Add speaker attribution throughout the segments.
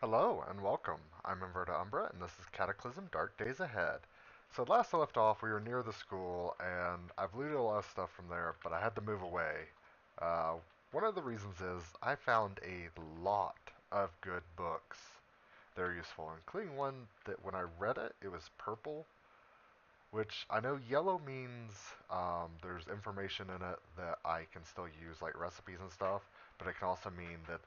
Speaker 1: Hello and welcome. I'm Umbra and this is Cataclysm Dark Days Ahead. So last I left off, we were near the school and I've looted a lot of stuff from there, but I had to move away. One of the reasons is I found a lot of good books. They're useful, including one that when I read it, it was purple, which I know yellow means there's information in it that I can still use, like recipes and stuff, but it can also mean that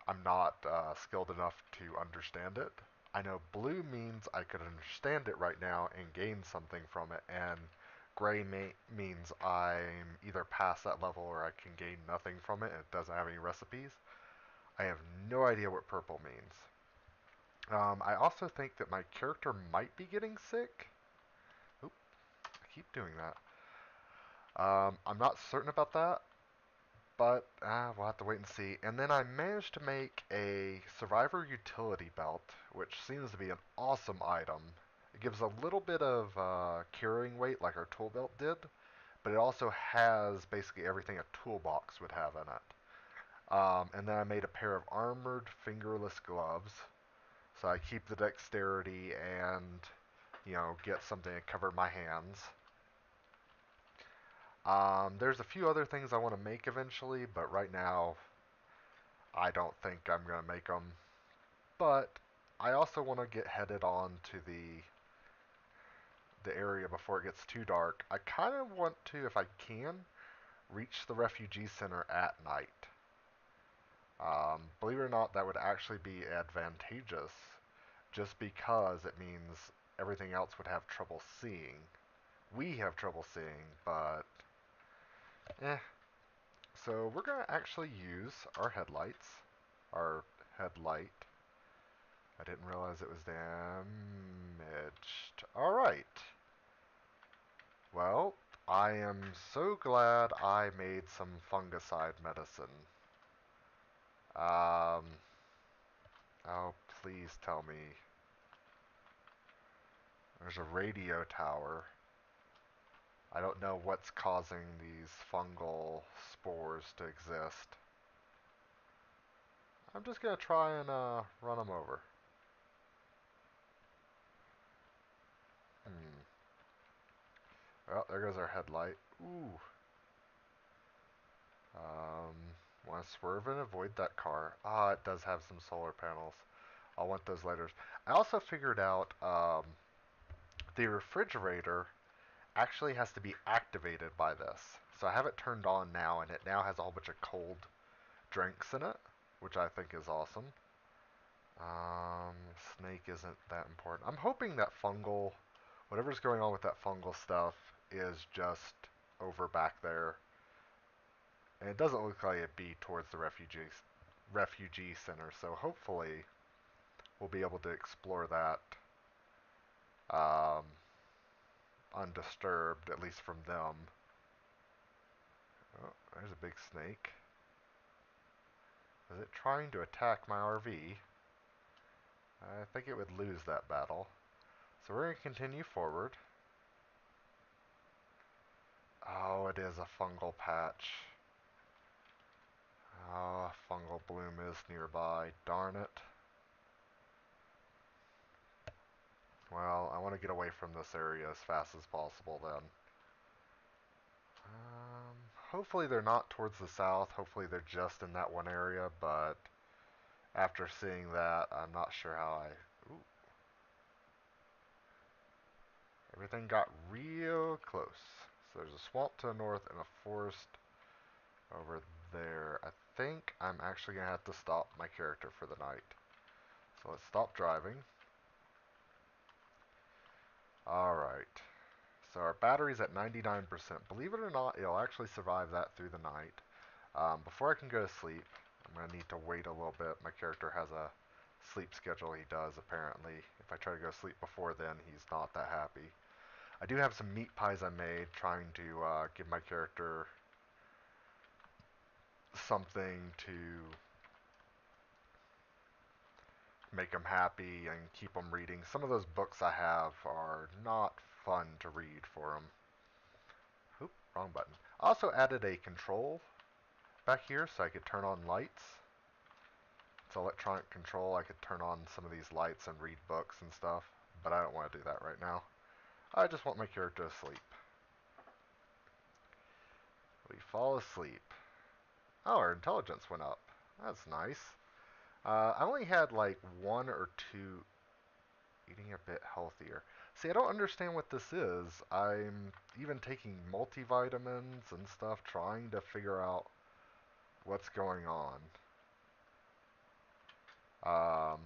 Speaker 1: I'm not skilled enough to understand it. I know blue means I could understand it right now and gain something from it, and gray means I'm either past that level or I can gain nothing from it and it doesn't have any recipes. I have no idea what purple means. I also think that my character might be getting sick. Oop, I keep doing that. I'm not certain about that, but we'll have to wait and see. And then I managed to make a Survivor Utility Belt, which seems to be an awesome item. It gives a little bit of carrying weight like our tool belt did, but it also has basically everything a toolbox would have in it. And then I made a pair of armored fingerless gloves, so I keep the dexterity and, get something to cover my hands. There's a few other things I want to make eventually, but right now I don't think I'm going to make them. But I also want to get headed on to the area before it gets too dark. I kind of want to, if I can, reach the refugee center at night. Believe it or not, that would actually be advantageous just because it means everything else would have trouble seeing. We have trouble seeing, but eh. So we're going to actually use our headlights, our headlight. I didn't realize it was damaged. Alright. Well, I am so glad I made some fungicide medicine. Um, oh, please tell me. There's a radio tower. I don't know what's causing these fungal spores to exist. I'm just going to try and run them over. Hmm. Well, there goes our headlight. Ooh. Want to swerve and avoid that car. Ah, it does have some solar panels. I'll want those later. I also figured out the refrigerator actually has to be activated by this. So I have it turned on now, and it now has a whole bunch of cold drinks in it, which I think is awesome. Snake isn't that important. I'm hoping that whatever's going on with that fungal stuff is just over back there. And it doesn't look like it'd be towards the refugee center, so hopefully we'll be able to explore that um, undisturbed, at least from them. Oh, there's a big snake. Is it trying to attack my RV? I think it would lose that battle. So we're going to continue forward. Oh, it is a fungal patch. Oh, a fungal bloom is nearby. Darn it. Well, I want to get away from this area as fast as possible then. Hopefully they're not towards the south. Hopefully they're just in that one area, but after seeing that, I'm not sure how I... Ooh. Everything got real close. So there's a swamp to the north and a forest over there. I think I'm actually going to have to stop my character for the night. So let's stop driving. Alright. So our battery's at 99%. Believe it or not, it'll actually survive that through the night. Before I can go to sleep, I'm going to need to wait a little bit. My character has a sleep schedule he does, apparently. If I try to go to sleep before then, he's not that happy. I do have some meat pies I made, trying to give my character something to make him happy and keep him reading. Some of those books I have are not fun to read for him. Oop, wrong button. I also added a control back here so I could turn on lights. It's electronic control. I could turn on some of these lights and read books and stuff, but I don't want to do that right now. I just want my character asleep. We fall asleep. Oh, our intelligence went up. That's nice. I only had like one or two eating a bit healthier. See, I don't understand what this is. I'm even taking multivitamins and stuff, trying to figure out what's going on. So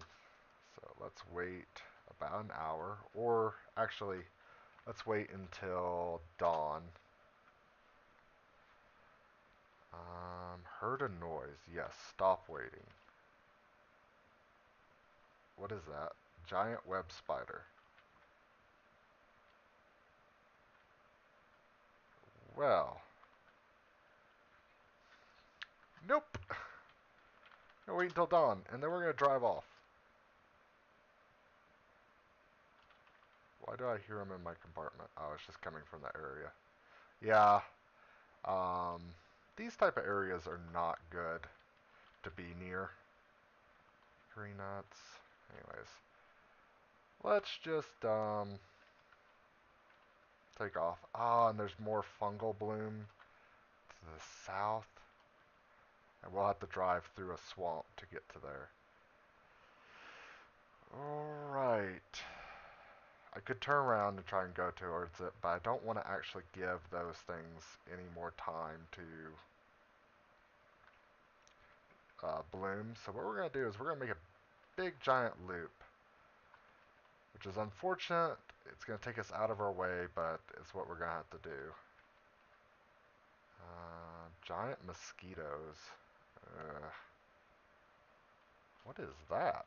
Speaker 1: let's wait about an hour, or actually, let's wait until dawn. Heard a noise. Yes, stop waiting. What is that? Giant web spider. Well, nope. We'll wait until dawn, and then we're going to drive off. Why do I hear him in my compartment? Oh, it's just coming from that area. Yeah, um, these type of areas are not good to be near. Green nuts. Anyways, let's just take off. Ah, and there's more fungal bloom to the south. And we'll have to drive through a swamp to get to there. Alright. I could turn around and try and go towards it, but I don't want to actually give those things any more time to bloom. So what we're going to do is we're going to make a big giant loop, which is unfortunate. It's going to take us out of our way, but it's what we're going to have to do. Giant mosquitoes. What is that?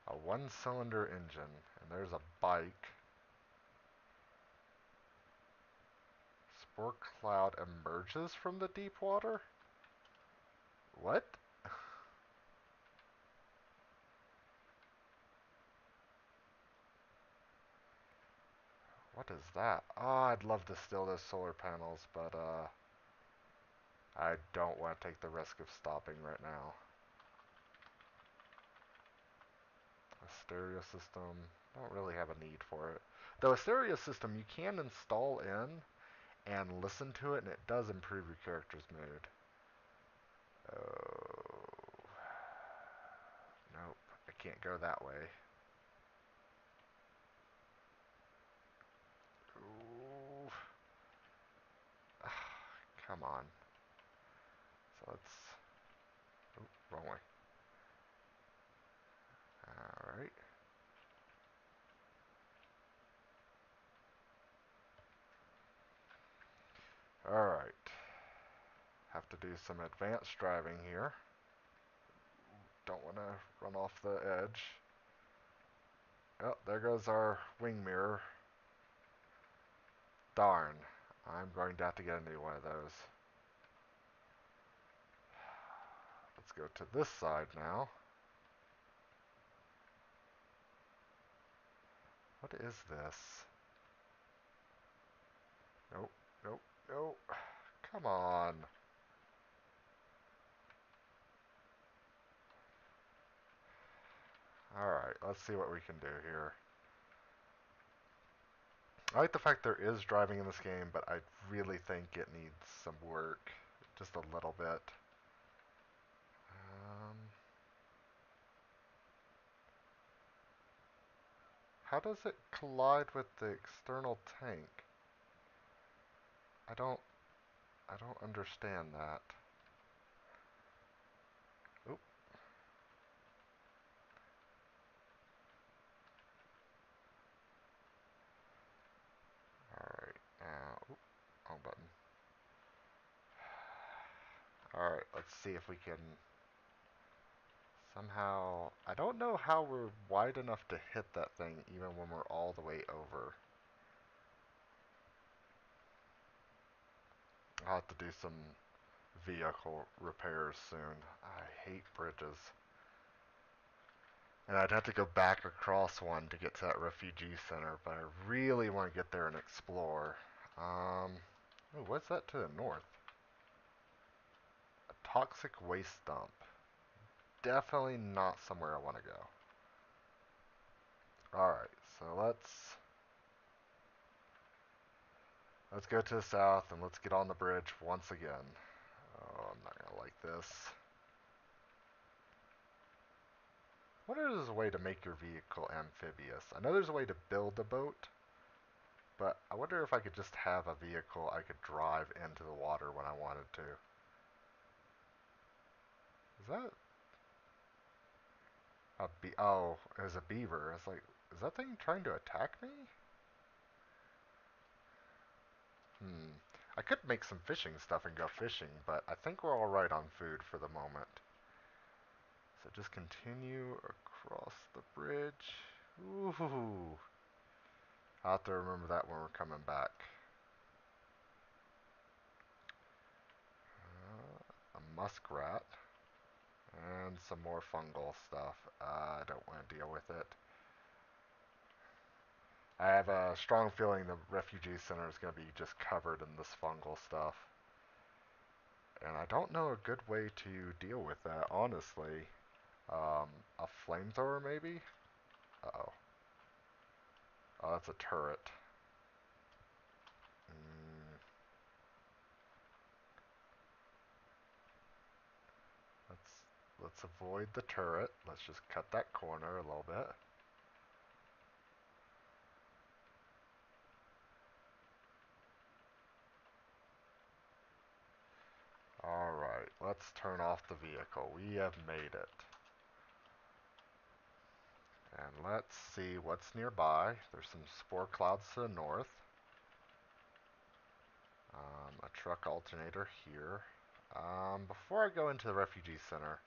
Speaker 1: A one-cylinder engine, and there's a bike. Spore cloud emerges from the deep water? What? What is that? Oh, I'd love to steal those solar panels, but I don't want to take the risk of stopping right now. A stereo system, don't really have a need for it. Though a stereo system you can install in and listen to it, and it does improve your character's mood. Oh, nope, I can't go that way. Ooh. Come on. So let's... Oh, wrong way. Alright. Alright. Have to do some advanced driving here. Don't want to run off the edge. Oh, there goes our wing mirror. Darn. I'm going to have to get a new one of those. Let's go to this side now. What is this? Nope, nope, nope. Come on. Alright, let's see what we can do here. I like the fact there is driving in this game, but I really think it needs some work. Just a little bit. How does it collide with the external tank? I don't understand that. Oop. Alright, oop, wrong button. Alright, let's see if we can somehow... I don't know how we're wide enough to hit that thing even when we're all the way over. I'll have to do some vehicle repairs soon. I hate bridges. And I'd have to go back across one to get to that refugee center, but I really want to get there and explore. Ooh, what's that to the north? A toxic waste dump. definitely not somewhere I want to go. Alright, so let's go to the south and let's get on the bridge once again. Oh, I'm not gonna like this. I wonder if there's a way to make your vehicle amphibious. I know there's a way to build a boat, but I wonder if I could just have a vehicle I could drive into the water when I wanted to. Is that a oh, it's a beaver. It's like, is that thing trying to attack me? I could make some fishing stuff and go fishing, but I think we're alright on food for the moment. So just continue across the bridge. Ooh. I'll have to remember that when we're coming back. A muskrat. And some more fungal stuff. I don't want to deal with it. I have a strong feeling the refugee center is going to be just covered in this fungal stuff. And I don't know a good way to deal with that, honestly. A flamethrower, maybe? Uh-oh. Oh, that's a turret. Mm, let's avoid the turret. Let's just cut that corner a little bit. Alright, let's turn off the vehicle. We have made it. And let's see what's nearby. There's some spore clouds to the north. A truck alternator here. Before I go into the refugee center,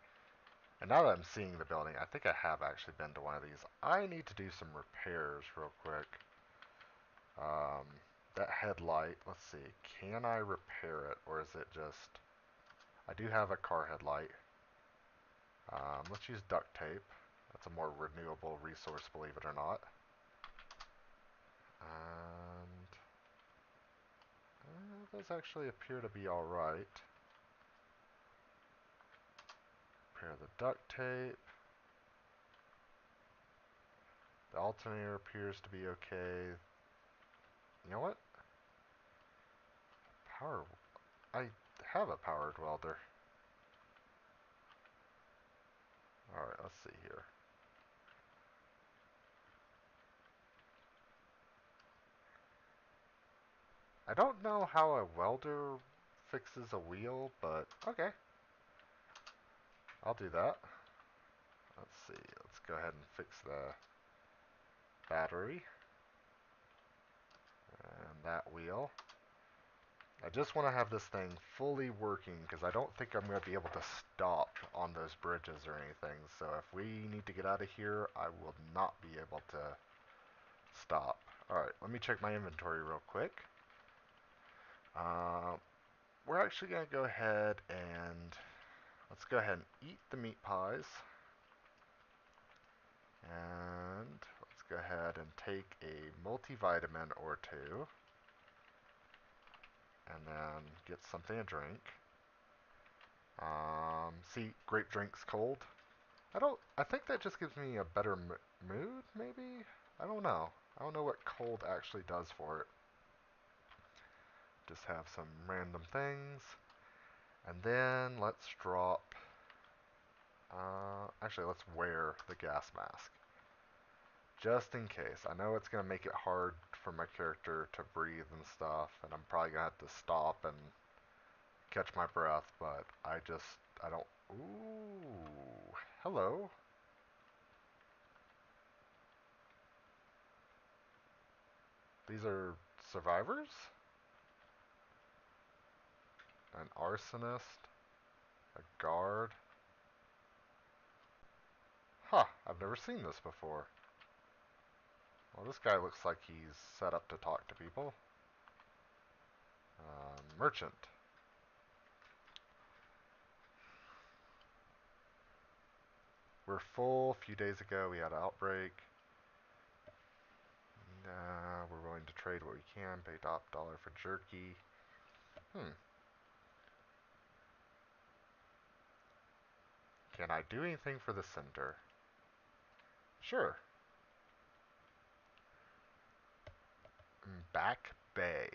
Speaker 1: and now that I'm seeing the building, I think I have actually been to one of these. I need to do some repairs real quick. That headlight, let's see, can I repair it, or is it just... I do have a car headlight. Let's use duct tape. That's a more renewable resource, believe it or not. And those actually appear to be alright. Repair the duct tape. The alternator appears to be okay. You know what? Power... I have a powered welder. Alright, let's see here. I don't know how a welder fixes a wheel, but okay. I'll do that. Let's see, let's go ahead and fix the battery. And that wheel. I just want to have this thing fully working because I don't think I'm going to be able to stop on those bridges or anything. So if we need to get out of here, I will not be able to stop. Alright, let me check my inventory real quick. We're actually going to go ahead and let's go ahead and eat the meat pies. And let's go ahead and take a multivitamin or two. And then get something to drink. See, grape drink's cold. I think that just gives me a better mood, maybe? I don't know. I don't know what cold actually does for it. Just have some random things. And then let's drop, actually let's wear the gas mask. Just in case. I know it's going to make it hard for my character to breathe and stuff, and I'm probably going to have to stop and catch my breath, but I don't, ooh, hello. These are survivors? An arsonist? A guard? Huh, I've never seen this before. Well, this guy looks like he's set up to talk to people. Merchant. We're full. A few days ago we had an outbreak. We're willing to trade what we can. Pay top dollar for jerky. Can I do anything for the center? Sure. Back Bay.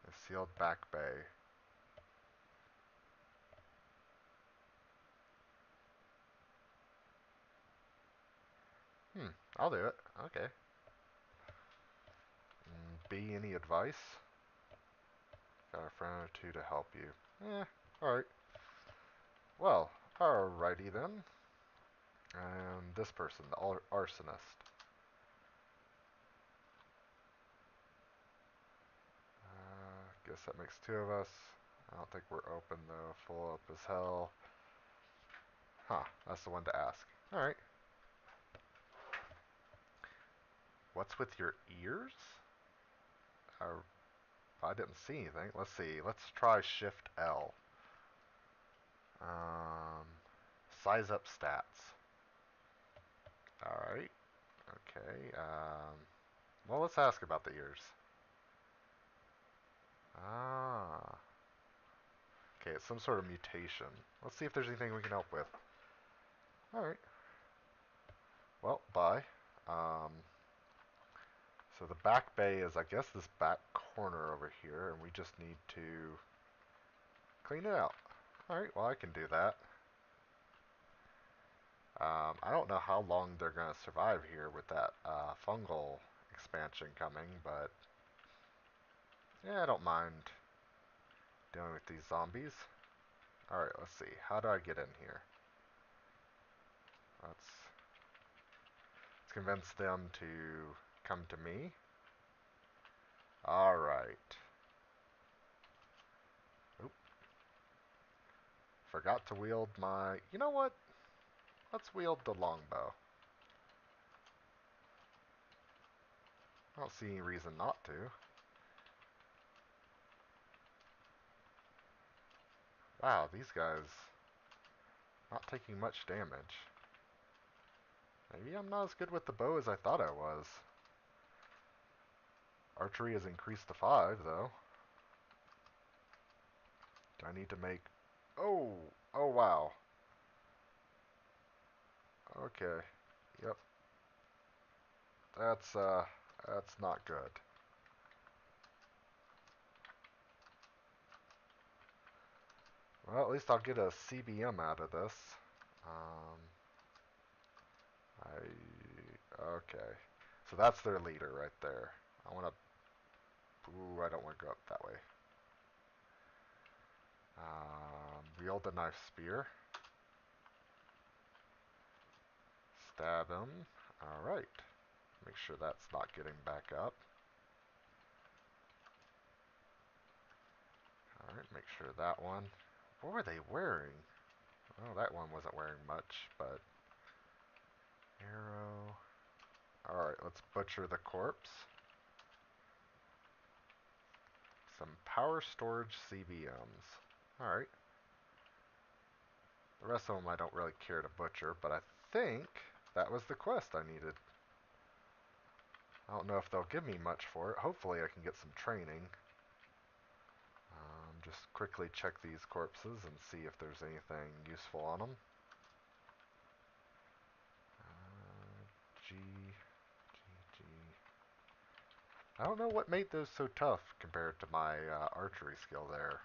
Speaker 1: A sealed back bay. I'll do it. Okay. B, any advice? Got a friend or two to help you. Alright. Well, alrighty then. And this person, the arsonist. Guess that makes two of us. I don't think we're open though. Full up as hell. Huh, that's the one to ask. Alright. What's with your ears? I didn't see anything. Let's see. Let's try Shift L. Size up stats. Alright. Okay. Well, let's ask about the ears. Ah. Okay, it's some sort of mutation. Let's see if there's anything we can help with. Alright. Well, bye. So the back bay is, I guess, this back corner over here, and we just need to clean it out. Alright, well, I can do that. I don't know how long they're going to survive here with that fungal expansion coming, but yeah, I don't mind dealing with these zombies. Alright, let's see. How do I get in here? Let's convince them to come to me. Alright. Oop. Forgot to wield my... You know what? Let's wield the longbow. I don't see any reason not to. Wow, these guys not taking much damage. Maybe I'm not as good with the bow as I thought I was. Archery has increased to 5, though. Do I need to make... Oh! Oh, wow. Okay. Yep. That's not good. Well, at least I'll get a CBM out of this. Okay. So that's their leader right there. I want to... Ooh, I don't want to go up that way. Wield the knife spear. Stab him. Alright. Make sure that's not getting back up. Alright, make sure that one... What were they wearing? Oh, that one wasn't wearing much, but... Arrow... Alright, let's butcher the corpse. Some power storage CBMs. Alright. The rest of them I don't really care to butcher, but I think that was the quest I needed. I don't know if they'll give me much for it. Hopefully I can get some training. Just quickly check these corpses and see if there's anything useful on them. G, G. I don't know what made those so tough compared to my archery skill there.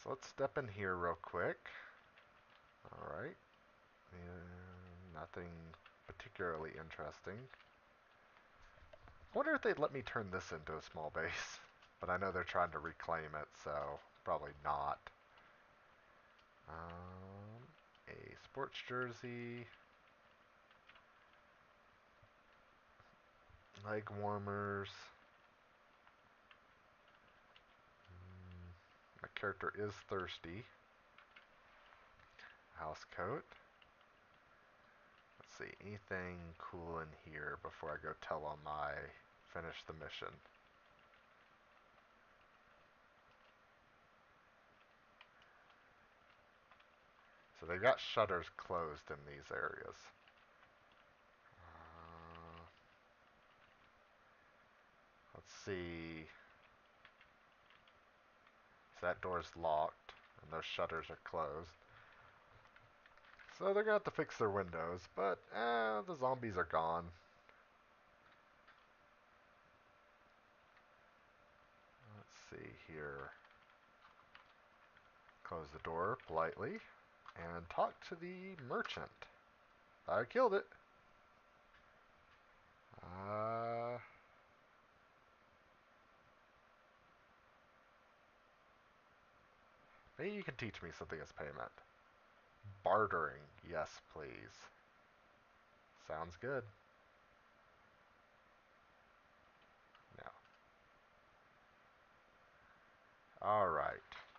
Speaker 1: So let's step in here real quick. Alright. Nothing particularly interesting. I wonder if they'd let me turn this into a small base. But I know they're trying to reclaim it, so probably not. A sports jersey. Leg warmers. My character is thirsty. House coat. Let's see, anything cool in here before I go tell them I finished the mission. So they've got shutters closed in these areas. Let's see. That door's locked, and those shutters are closed. So they're gonna have to fix their windows, but the zombies are gone. Let's see here. Close the door politely and talk to the merchant. I killed it. Uh, Maybe you can teach me something as payment. Bartering, yes, please. Sounds good. No. All right,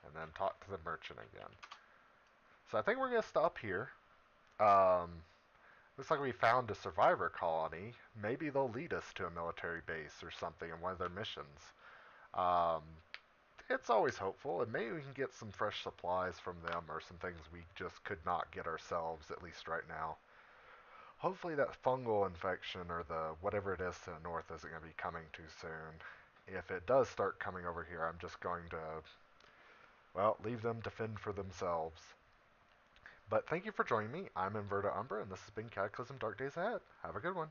Speaker 1: and then talk to the merchant again. So I think we're gonna stop here. Um, Looks like we found a survivor colony. Maybe they'll lead us to a military base or something in one of their missions. Um, it's always hopeful, and maybe we can get some fresh supplies from them or some things we just could not get ourselves, at least right now. Hopefully that fungal infection or the whatever it is to the north isn't going to be coming too soon. If it does start coming over here, I'm just going to, well, leave them to fend for themselves. But thank you for joining me. I'm Inverta Umbra, and this has been Cataclysm Dark Days Ahead. Have a good one.